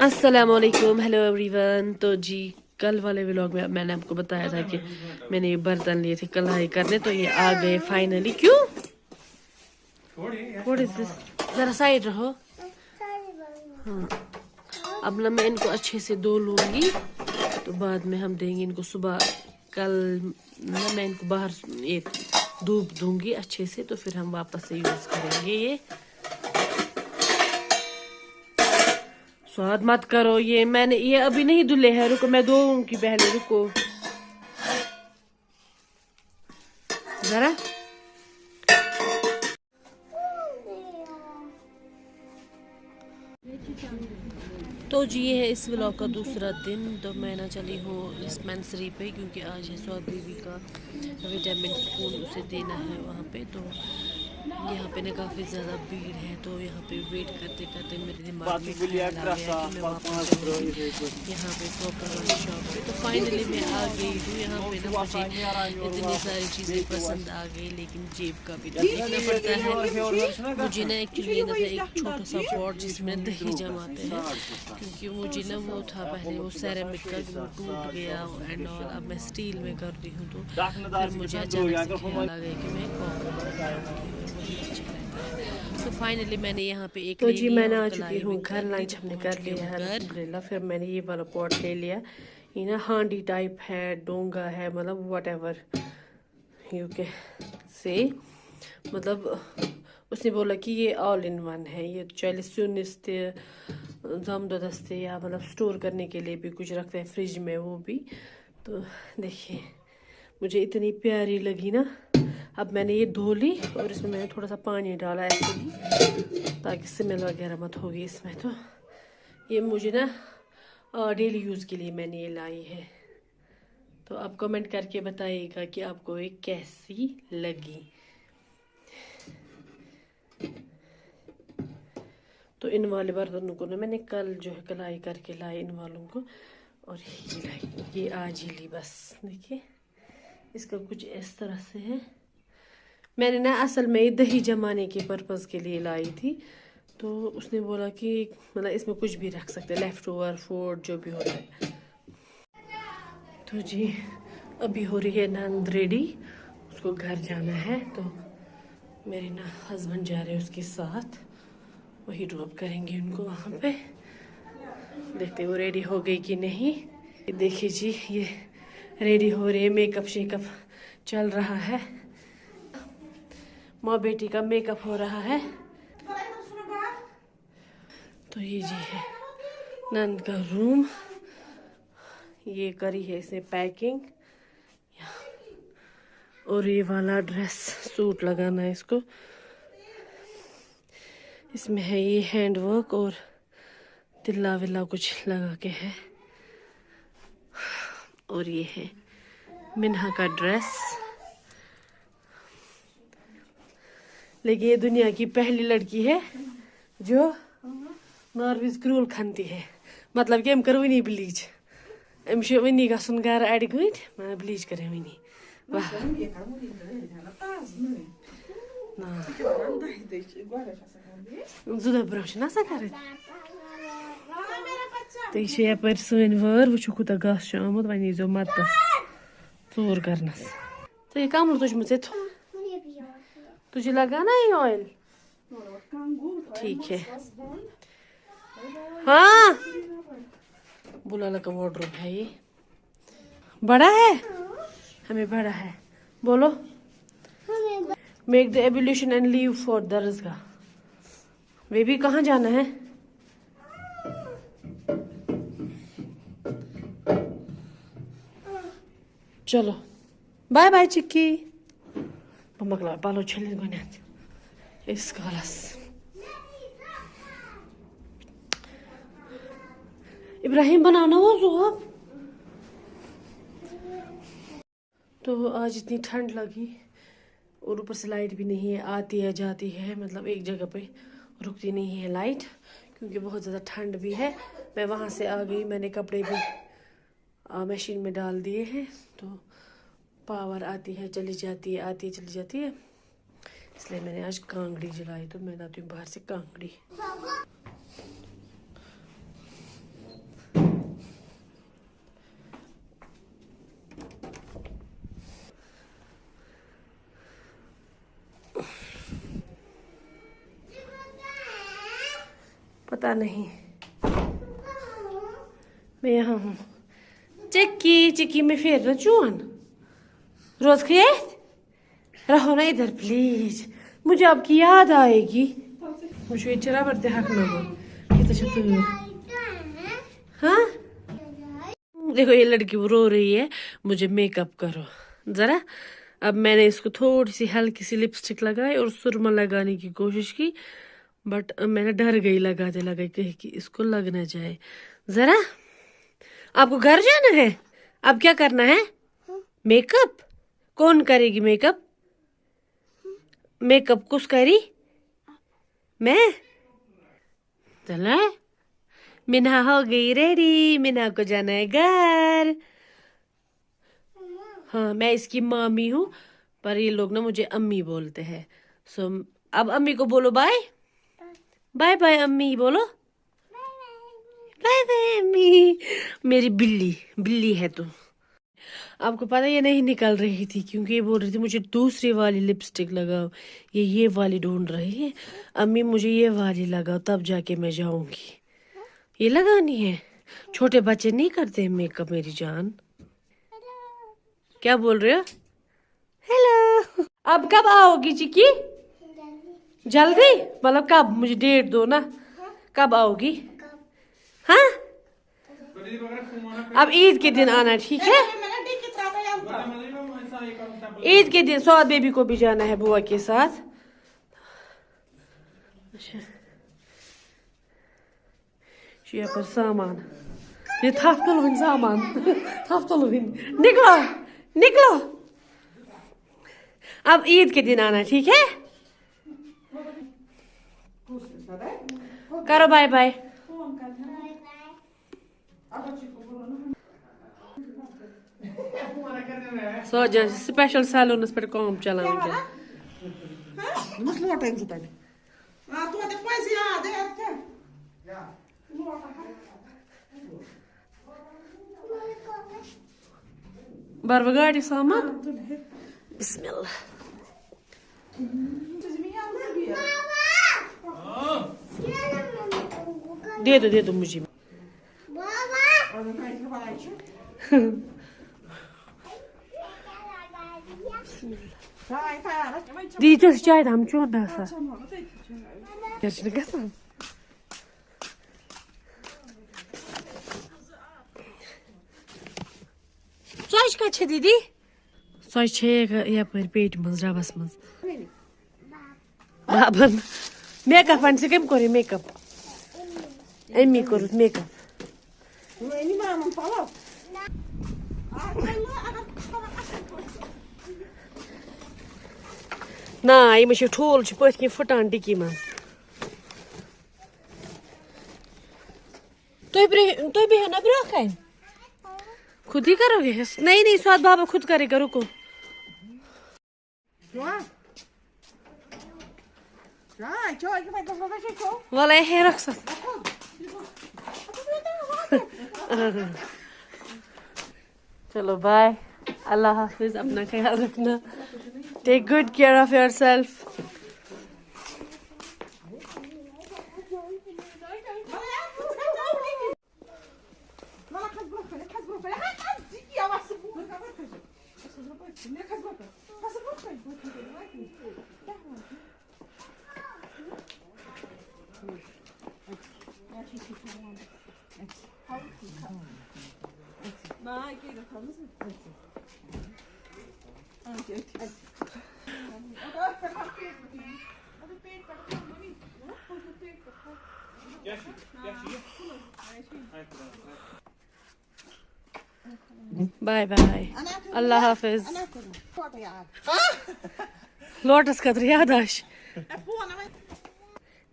अस्सलाम वालेकुम, hello everyone. तो जी कल वाले व्लॉग में मैंने आपको बताया था कि मैंने ये बर्तन लिए थे कढ़ाई करने, तो ये आ गए फाइनली। क्यों व्हाट इज दिस, जरा साइड रहो। हाँ, अब ना मैं इनको अच्छे से धो लूंगी, तो बाद में हम देंगे इनको सुबह। कल ना मैं इनको बाहर ये धूप दूंगी अच्छे से, तो फिर हम वापस से यूज करेंगे ये। स्वाद मत करो, ये मैंने ये अभी नहीं धुले हैं, रुको मैं धोऊंगी पहले, रुको जरा। तो जी ये है इस व्लॉग का दूसरा दिन। तो मैं ना चली हूँ डिस्पेंसरी पे, क्योंकि आज है स्वाद बीबी का विटामिन स्पून, उसे देना है वहाँ पे। तो यहाँ पे ना काफ़ी ज़्यादा भीड़ है, तो यहाँ पे वेट करते करते मेरे दिमाग में ख्याल आ गया कि मैं वापस जाऊँगी यहाँ पे प्रॉपर वाली शॉप पे। तो फाइनली मैं आ गई हूँ यहाँ पे। ना मुझे इतनी सारी चीज़ें पसंद आ गई, लेकिन जेब का भी तो देखना पड़ता है। मुझे ना एक्चुअली लेना था एक छोटा सा पॉट जिसमें दही जमाते हैं, क्योंकि मुझे ना वो था पहले वो सेरेमिक का, वो टूट गया एंड ऑल। अब मैं स्टील में कर रही हूँ, तो फिर मुझे अचानक से ख्याल आ गया कि मैं कॉपर तो फाइनली मैंने यहाँ पे एक तो जी मैंने आ चुकी हूँ घर। लंच हमने कर लिया है अल्हम्दुलिल्लाह। फिर मैंने ये वाला पॉट ले लिया। ये ना हांडी टाइप है, डोंगा है, मतलब वट एवर यू के से, मतलब उसने बोला कि ये ऑल इन वन है। ये चले सुनिस्ते जम दो दस्ते, या मतलब स्टोर करने के लिए भी कुछ रखते हैं फ्रिज में, वो भी। तो देखिए मुझे इतनी प्यारी लगी ना। अब मैंने ये धो ली और इसमें मैंने थोड़ा सा पानी डाला एक्चुअली, ताकि स्मेल वगैरह मत होगी इसमें। तो ये मुझे ना डेली यूज़ के लिए मैंने ये लाई है। तो आप कमेंट करके बताइएगा कि आपको ये कैसी लगी। तो इन वाले बर्तनों को ना मैंने कल जो है कलाई करके लाई इन वालों को, और ये लाई, ये आज ही ली बस। देखिए इसका कुछ इस तरह से है। मैंने ना असल में ये दही जमाने के पर्पज़ के लिए लाई थी। तो उसने बोला कि मतलब इसमें कुछ भी रख सकते हैं, लेफ़्ट ओवर फूड जो भी होता है। तो जी अभी हो रही है नंद रेडी, उसको घर जाना है। तो मेरे ना हस्बैंड जा रहे हैं उसके साथ, वही ड्रॉप करेंगे उनको वहाँ पे। देखते वो रेडी हो गई कि नहीं। देखिए जी ये रेडी हो रही है, मेकअप शेकअप चल रहा है, माँ बेटी का मेकअप हो रहा है। तो ये जी है नंद का रूम, ये करी है इसने पैकिंग। और ये वाला ड्रेस सूट लगाना है इसको, इसमें है ये हैंड वर्क और तिल्ला विल्ला कुछ लगा के है। और ये है मिन्हा का ड्रेस। लेकिन ये दुनिया की पहली लड़की है जो नॉर्विस क्रूल खनती है, मतलब कि हम करो नहीं ब्लीच। अम वनी गसन घर अड़ गई मैं ब्लीच करे वनी। वाह जुदा ब्रोश ना सा कर। तो ये यप सन वर वो कूत गस आमुत, वन यीजो मददस चोर करनस। तो ये कमल तुझमें तुझे लगा ना ये ऑयल, ठीक है। हाँ बुलाला का वार्डरोब है ये, बड़ा है, हमें बड़ा है। बोलो make the evolution and leave for दरसगाह। वे भी कहाँ जाना है? चलो बाय बाय चिक्की। पमकला बालो छलिन गोन्यात इस कालस। इब्राहिम बनाना वो ज़ुआब। तो आज इतनी ठंड लगी और ऊपर से लाइट भी नहीं है, आती है जाती है, मतलब एक जगह पे रुकती नहीं है लाइट, क्योंकि बहुत ज़्यादा ठंड भी है। मैं वहाँ से आ गई, मैंने कपड़े भी मशीन में डाल दिए हैं। तो पावर आती है चली जाती है, आती है चली जाती है, इसलिए मैंने आज कांगड़ी जलाई। तो मैं लाती हूँ बाहर से कांगड़ी। पता नहीं। मैं यहाँ हूँ। चिक्की चिक्की में फेर ना चून रोज खिए रहो ना इधर प्लीज, मुझे आपकी याद आएगी। मुझे चरा बरते हक ना हाँ देखो ये लड़की वो रो रही है, मुझे मेकअप करो जरा। अब मैंने इसको थोड़ी सी हल्की सी लिपस्टिक लगाई और सुरमा लगाने की कोशिश की, बट मैंने डर गई लगाते लगाते कहीं कि इसको लग ना जाए। जरा आपको घर जाना है, अब क्या करना है? मेकअप कौन करेगी? मेकअप मेकअप कुछ करी? मैं चला मिना हो गई रेडी, मिना को जाना है घर। हाँ मैं इसकी मामी हूँ, पर ये लोग ना मुझे अम्मी बोलते हैं। सो अब अम्मी को बोलो बाय बाय बाय। अम्मी बोलो बाय बाय अम्मी। मेरी बिल्ली बिल्ली है तू। आपको पता ये नहीं निकल रही थी क्योंकि ये बोल रही थी मुझे दूसरी वाली लिपस्टिक लगाओ, ये वाली ढूंढ रही है। अम्मी मुझे ये वाली लगाओ तब जाके मैं जाऊंगी। ये लगानी है, छोटे बच्चे नहीं करते मेकअप मेरी जान। क्या बोल रहे हो? हेलो। अब कब आओगी चिक्की? जल्दी मतलब कब? मुझे डेट दो ना, कब आओगी? हाँ अब ईद के दिन आना, ठीक है? ईद के दिन सौद बेबी को भी जाना है बुआ के साथ। अच्छा यहाँ पर सामान, ये थफ्तुल सामान थफ्तुल निकलो निकलो। अब ईद के दिन आना, ठीक है? करो बाय बाय। सो जो स्पेशल सैलूनस पे काम चलाऊं बार गाड़ी सामान। बिस्मिल्लाह। दे दो मुझे। दी तो चाय हम चोन सा क्या गसान। सच कह दीदी सच यपर पेट मज रबस मज बाबन मेकअप से कम कोर मेकअप अम्मी कोर मेकअप। ना ये ठूल पथ फुटान टिकी मज। तुम भी ना ब्रोह खुद ही करोगे? नहीं नहीं स्वाद बाबा खुद करेगा, रुको। वाला है रख सब। चलो बाय, अल्लाह हाफिज, अपना ख्याल रखना, take good care of yourself. Bye bye, Allah हाफिज। लोटस का यादाश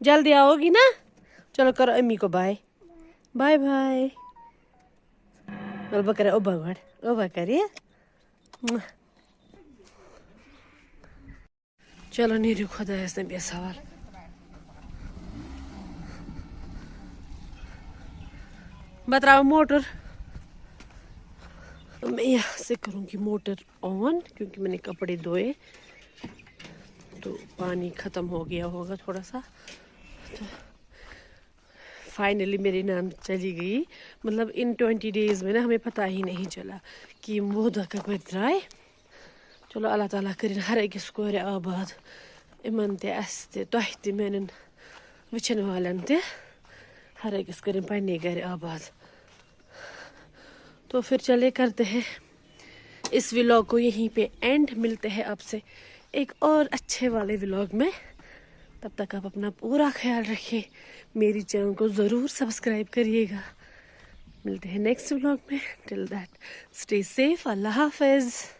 जल्दी आओगी ना? चलो करो अम्मी को बाय बाय बाय। करे ओबा करिए। चलो नीरू खुदा इसने भी सवाल। बताओ मोटर, मैं यहाँ से करूँगी मोटर ऑन क्योंकि मैंने कपड़े धोए तो पानी ख़त्म हो गया होगा थोड़ा सा, तो فائنلی میری نان چلی گئی. مطلب ان 20 days میں نا ہمیں پتہ ہی نہیں چلا کہ وہ دکا کوئی درائے. چلو اللہ تعالیٰ کرن ہر أکِس کورِ آباد, یِمن تہِ اَسہِ تہِ تۄہہِ تہِ میانٮ۪ن وٕچھن والٮ۪ن تہِ ہر أکِس کرن پنٛنہِ گرِ آباد. تو پھر چلے کرتے ہیں اس ولاگ کو یہیں پہ اینڈ. ملتے ہیں آپ سے ایک اور اچھے والے ولاگ میں. تب تک آپ اپنا پورا خیال رکھیے. میری چینل کو ضرور سبسکرائب کریے گا. ملتے ہیں نیکسٹ ولاگ میں. Till that stay safe. اللہ حافظ.